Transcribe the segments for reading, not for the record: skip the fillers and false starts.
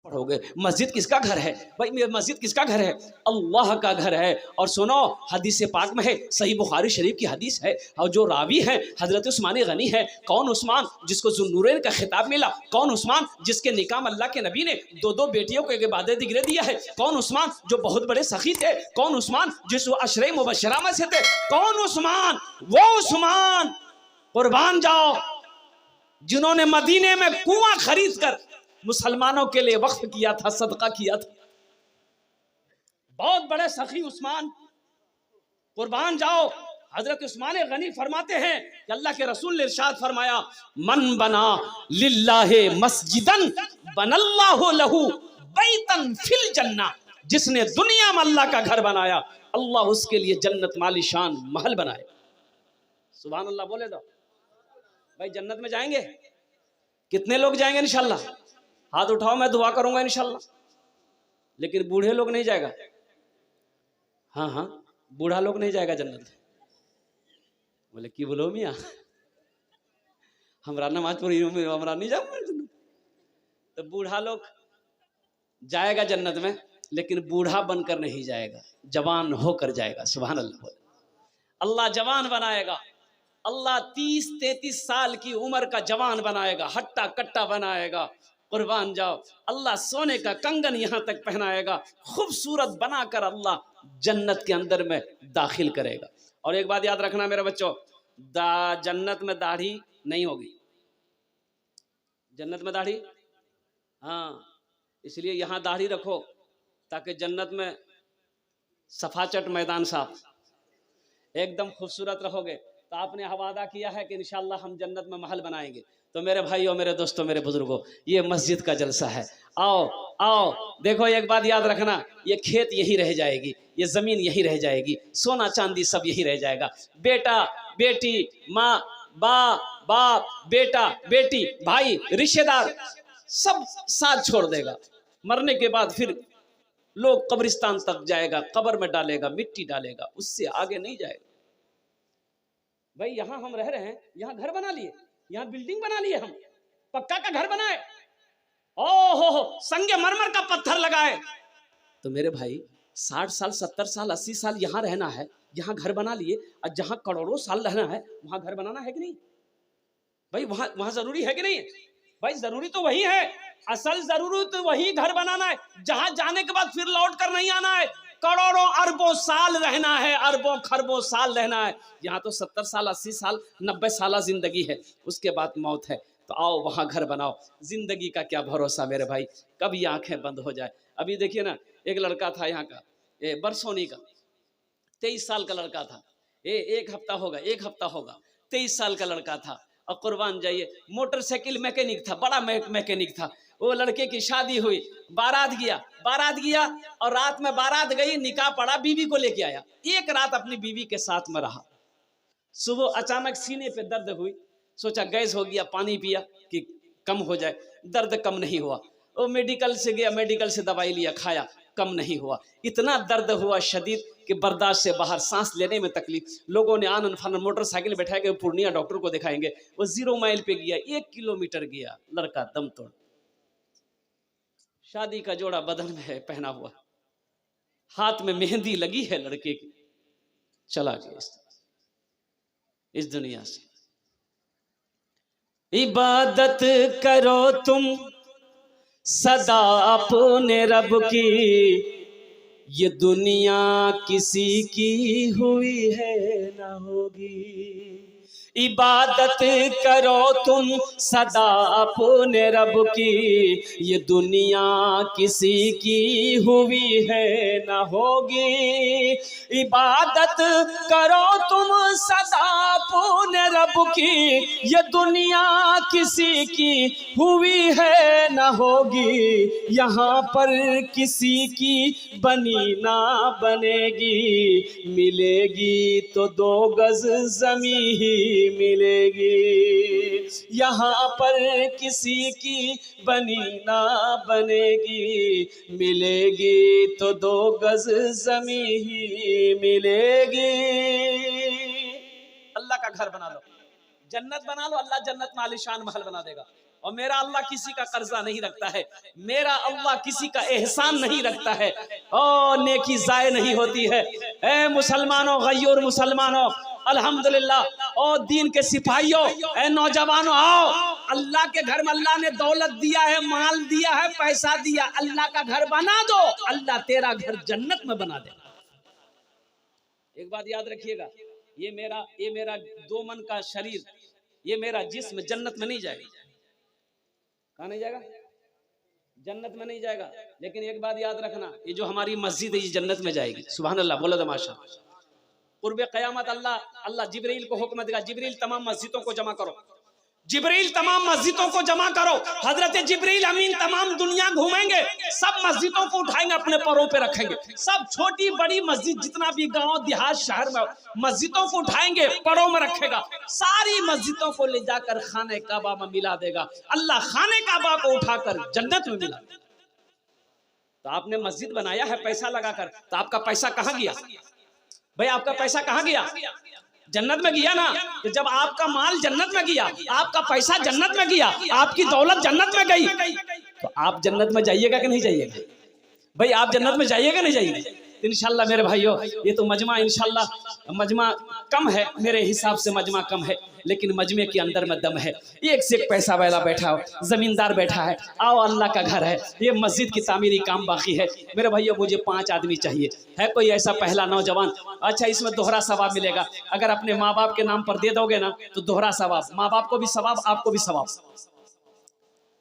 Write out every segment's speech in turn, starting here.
पढ़ोगे मस्जिद किसका घर है भाई? मस्जिद किसका घर है? अल्लाह का घर है। और सुनो, हदीस पाक में है, सही बुखारी शरीफ की हदीस है, और जो रावी है हजरत उस्मान गनी है। कौन उस्मान जिसको ज़ुन्नूरैन का खिताब मिला? कौन उस्मान जिसके निकाह अल्लाह के नबी ने दो दो बेटियों को एक इबादत दिगरे दिया है? कौन उस्मान जो बहुत बड़े सखी थे? कौन उस्मान जिस अशरे मुबशरा में से थे? कौन उस्मान? वो उस्मान, कुर्बान जाओ, जिन्होंने मदीने में कुआं खरीद कर मुसलमानों के लिए वक्फ किया था, सदका किया था। बहुत बड़े सखी उस्मान, कुर्बान जाओ। हजरत उस्मान गनी फरमाते हैं कि अल्लाह के रसूल ने इरशाद फरमाया, मन बना लिल्लाहि मस्जिदन बनल्लाहु लहू बैतन फिल जन्ना। जिसने दुनिया में अल्लाह का घर बनाया, अल्लाह उसके लिए जन्नत मालिशान महल बनाए। सुभान अल्लाह बोले दो भाई। जन्नत में जाएंगे कितने लोग जाएंगे? इंशाल्लाह हाथ उठाओ, मैं दुआ करूंगा इंशाल्लाह। लेकिन बूढ़े लोग नहीं जाएगा। हाँ हाँ, बूढ़ा लोग नहीं जाएगा जन्नत। बोले की बोलो मियाँ, हमरा नमाज पढ़ी हमरा नहीं जाऊंगा जन्नत। तो बूढ़ा लोग जाएगा जन्नत में, लेकिन बूढ़ा बनकर नहीं जाएगा, जवान होकर जाएगा। सुभान अल्लाह। अल्लाह जवान बनाएगा। अल्लाह 30-33 साल की उम्र का जवान बनाएगा, हट्टा कट्टा बनाएगा। कुर्बान जाओ। अल्लाह सोने का कंगन यहां तक पहनाएगा, खूबसूरत बनाकर अल्लाह जन्नत के अंदर में दाखिल करेगा। और एक बात याद रखना मेरे बच्चों, जन्नत में दाढ़ी नहीं होगी। जन्नत में दाढ़ी, हाँ, इसलिए यहां दाढ़ी रखो ताकि जन्नत में सफाचट मैदान साफ एकदम खूबसूरत रहोगे। तो आपने वादा किया है कि इंशाल्लाह हम जन्नत में महल बनाएंगे। तो मेरे भाइयों, मेरे दोस्तों, मेरे बुजुर्गों, ये मस्जिद का जलसा है। आओ आओ, देखो एक बात याद रखना, ये खेत यही रह जाएगी, ये जमीन यही रह जाएगी, सोना चांदी सब यही रह जाएगा। बेटा बेटी, माँ बाप, बेटा बेटी, भाई रिश्तेदार सब साथ छोड़ देगा। मरने के बाद फिर लोग कब्रिस्तान तक जाएगा, कब्र में डालेगा, मिट्टी डालेगा, उससे आगे नहीं जाएगा। भाई यहाँ हम रह रहे हैं, यहाँ घर बना लिए, यहाँ बिल्डिंग बना लिए, हम पक्का का घर बनाए, ओहो संगे मरमर का पत्थर लगाए। तो मेरे भाई 60 साल 70 साल 80 साल यहाँ रहना है, यहाँ घर बना लिए। और जहाँ करोड़ों साल रहना है वहां घर बनाना है कि नहीं भाई? वहां जरूरी है कि नहीं भाई? जरूरी तो वही है, असल जरूरी तो वही घर बनाना है जहां जाने के बाद फिर लौट कर नहीं आना है। करोड़ों अरबों साल रहना है, अरबों खरबों साल रहना है। यहाँ तो 70 साल 80 साल 90 साल जिंदगी है, उसके बाद मौत है। तो आओ वहां घर बनाओ। जिंदगी का क्या भरोसा मेरे भाई, कब ये आंखें बंद हो जाए। अभी देखिए ना, एक लड़का था यहाँ का, बरसोनी का, 23 साल का लड़का था। एक हफ्ता होगा 23 साल का लड़का था। और कुर्बान जाइए, मोटरसाइकिल मैकेनिक था, बड़ा मैकेनिक था। वो लड़के की शादी हुई, बारात गया और रात में बारात गई, निकाह पड़ा, बीवी को लेके आया। एक रात अपनी बीवी के साथ में रहा। सुबह अचानक सीने पे दर्द हुई, सोचा गैस हो गया, पानी पिया कि कम हो जाए, दर्द कम नहीं हुआ। वो मेडिकल से गया, मेडिकल से दवाई लिया, खाया, कम नहीं हुआ। इतना दर्द हुआ शदीद कि बर्दाश्त से बाहर, सांस लेने में तकलीफ। लोगों ने आनन फानन मोटरसाइकिल बैठा के पूर्णिया डॉक्टर को दिखाएंगे। वो 0 माइल पे गया, 1 किलोमीटर गया, लड़का दम तोड़। शादी का जोड़ा बदन में है पहना हुआ, हाथ में मेहंदी लगी है लड़के की, चला गया इस दुनिया से। इबादत करो तुम सदा अपने रब की, ये दुनिया किसी की हुई है ना होगी। इबादत करो तुम सदा अपने रब की, ये दुनिया किसी की हुई है ना होगी। इबादत करो तुम सदा अपने रब की, ये दुनिया किसी की हुई है ना होगी। यहाँ पर किसी की बनी ना बनेगी, मिलेगी तो 2 गज ज़मीं ही मिलेगी। यहाँ पर किसी की बनी ना बनेगी, मिलेगी तो 2 गज ज़मीं ही मिलेगी। अल्लाह का घर बना लो, जन्नत बना लो, अल्लाह जन्नत में आलीशान महल बना देगा। और मेरा अल्लाह किसी का कर्जा नहीं रखता है, मेरा अल्लाह किसी का एहसान नहीं रखता है, और नेकी जाय नहीं होती है। ए मुसलमानों, गय्यूर मुसलमानों, अल्हम्दुलिल्लाह, और दीन के सिपाहियों, ए नौजवानों, आओ, अल्लाह के घर में अल्लाह ने दौलत दिया है, माल दिया है, पैसा दिया, अल्लाह का घर बना दो, अल्लाह तेरा घर जन्नत में बना दे। एक बात याद रखिएगा, ये मेरा दो मन का शरीर, ये मेरा जिस्म जन्नत में नहीं जाएगा। कहाँ नहीं जाएगा? जन्नत में नहीं जाएगा। लेकिन एक बात याद रखना, ये जो हमारी मस्जिद है ये जन्नत में जाएगी। सुभान अल्लाह, बोलो तमाशा। कुर्बे क़यामत अल्लाह जिब्रील को हुक्म देगा, जिब्रील तमाम मस्जिदों को जमा करो, जिब्रील तमाम मस्जिदों को जमा करो। हजरत जिब्रील अमीन तमाम दुनिया घूमेंगे, सब मस्जिदों को उठाएंगे, अपने पैरों पे रखेंगे, सब छोटी बड़ी मस्जिद, जितना भी गांव देहात शहर में मस्जिदों को उठाएंगे, पैरों में रखेगा, सारी मस्जिदों को ले जाकर खाने काबा में मिला देगा। अल्लाह खाने काबा को उठाकर जन्नत में मिला देगा। तो आपने मस्जिद बनाया है पैसा लगाकर, तो आपका पैसा कहाँ गया भाई? आपका पैसा कहाँ गया? जन्नत में गया ना। तो जब आपका माल जन्नत में गया, आपका पैसा जन्नत में गया, आपकी दौलत जन्नत में गई, तो आप जन्नत में जाइएगा कि नहीं जाइएगा भाई? आप जन्नत में जाइएगा नहीं जाइएगा? इंशाल्लाह मेरे भाइयों, ये तो मजमा, इंशाल्लाह मजमा कम है, मेरे हिसाब से मजमा कम है, लेकिन मजमे के अंदर में दम है। एक से एक पैसा वाला बैठा हो, जमींदार बैठा है, आओ अल्लाह का घर है, ये मस्जिद की तामीरी काम बाकी है। मेरे भाइयों, मुझे 5 आदमी चाहिए, है कोई ऐसा पहला नौजवान? अच्छा, इसमें दोहरा सवाब मिलेगा। अगर अपने माँ बाप के नाम पर दे दोगे ना तो दोहरा सवाब, माँ बाप को भी सवाब, आपको भी सवाब।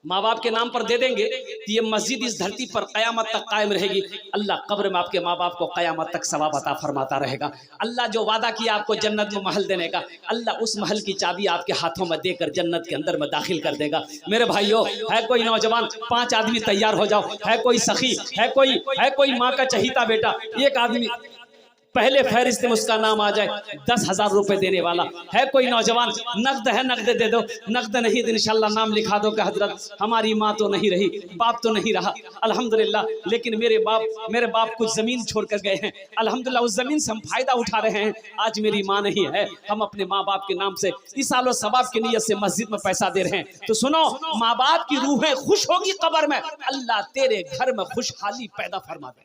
माँ बाप के नाम पर दे देंगे तो ये मस्जिद इस धरती पर क़यामत तक कायम रहेगी। अल्लाह कब्र में आपके माँ बाप को क़यामत तक सवाब अता फरमाता रहेगा। अल्लाह जो वादा किया आपको जन्नत में महल देने का, अल्लाह उस महल की चाबी आपके हाथों में देकर जन्नत के अंदर में दाखिल कर देगा। मेरे भाइयों, है कोई नौजवान? 5 आदमी तैयार हो जाओ। है कोई सखी? है कोई माँ का चहीता बेटा? एक आदमी पहले फहरिस्त में उसका नाम आ जाए, 10,000 रुपए देने वाला। है कोई नौजवान? नकद है, नकद दे दो। नकद नहीं तो इंशाल्लाह नाम लिखा दो कि हजरत हमारी माँ तो नहीं रही, बाप तो नहीं रहा, अल्हम्दुलिल्लाह, लेकिन मेरे बाप कुछ जमीन छोड़ कर गए हैं, अल्हम्दुलिल्लाह उस जमीन से हम फायदा उठा रहे हैं। आज मेरी माँ नहीं है, हम अपने माँ बाप के नाम से इस सालों सवाब की नीयत से मस्जिद में पैसा दे रहे हैं। तो सुनो, माँ बाप की रूहें खुश होगी कब्र में, अल्लाह तेरे घर में खुशहाली पैदा फरमा दे।